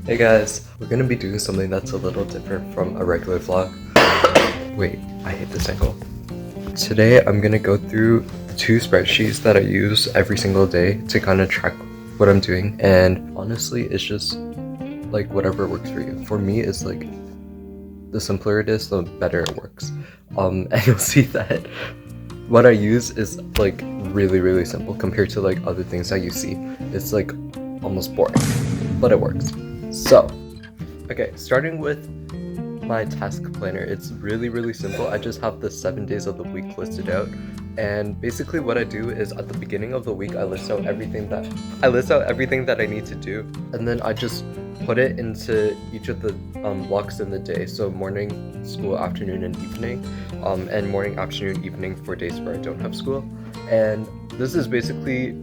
Hey guys, we're gonna be doing something that's a little different from a regular vlog. Wait, I hate this angle. Today I'm gonna go through the two spreadsheets that I use every single day to kind of track what I'm doing, and honestly it's just like whatever works for you. For me it's like the simpler it is, the better it works. And you'll see that what I use is like really simple compared to like other things that you see. It's like almost boring, but it works. So, okay, starting with my task planner, it's really simple. I just have the 7 days of the week listed out, and basically what I do is at the beginning of the week I list out everything that I need to do, and then I just put it into each of the blocks in the day. So morning, school, afternoon, and evening, and morning, afternoon, evening for days where I don't have school. And this is basically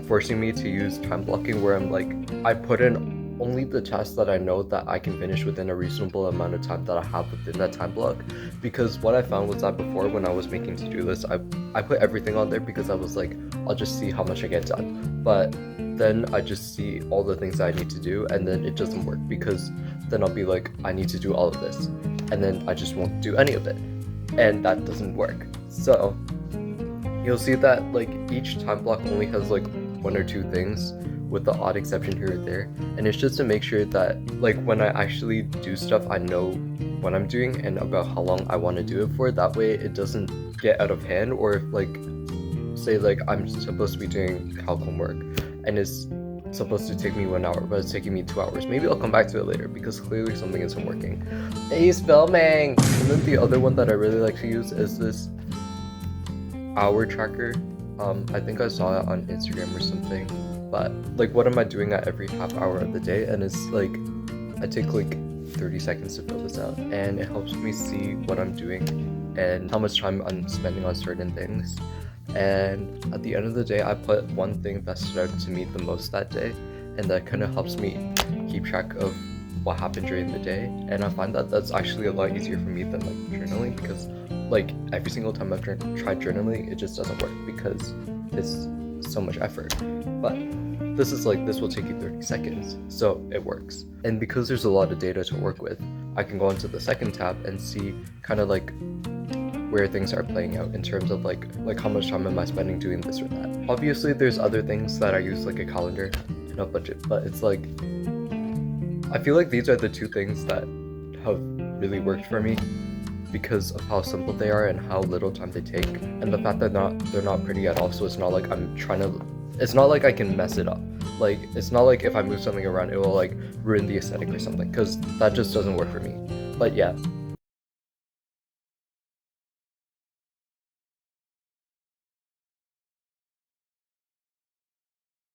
forcing me to use time blocking, where I'm like, I put in only the tasks that I know that I can finish within a reasonable amount of time that I have within that time block. Because what I found was that before, when I was making to-do lists, I put everything on there because I was like, I'll just see how much I get done. But then I just see all the things that I need to do, and then it doesn't work, because then I'll be like, I need to do all of this, and then I just won't do any of it, and that doesn't work. So you'll see that like each time block only has like one or two things, with the odd exception here or there, and it's just to make sure that like when I actually do stuff, I know what I'm doing and about how long I want to do it for. That way it doesn't get out of hand. Or if like, say like I'm supposed to be doing calc homework and it's supposed to take me 1 hour, but it's taking me 2 hours, maybe I'll come back to it later because clearly something isn't working. He's filming! And then the other one that I really like to use is this hour tracker. I think I saw it on Instagram or something, but like what am I doing at every half hour of the day, and it's like I take like 30 seconds to fill this out, and it helps me see what I'm doing and how much time I'm spending on certain things. And at the end of the day, I put one thing that stood out to me the most that day, and that kind of helps me keep track of what happened during the day. And I find that that's actually a lot easier for me than like journaling, because like every single time I've tried journaling, it just doesn't work because it's so much effort. But this is like, this will take you 30 seconds, so it works. And because there's a lot of data to work with, I can go into the second tab and see kind of like where things are playing out in terms of like how much time am I spending doing this or that. Obviously there's other things that I use, like a calendar and a budget, but it's like, I feel like these are the two things that have really worked for me because of how simple they are and how little time they take, and the fact that they're not pretty at all. So it's not like it's not like I can mess it up. Like, it's not like if I move something around it will like ruin the aesthetic or something, because that just doesn't work for me. But yeah,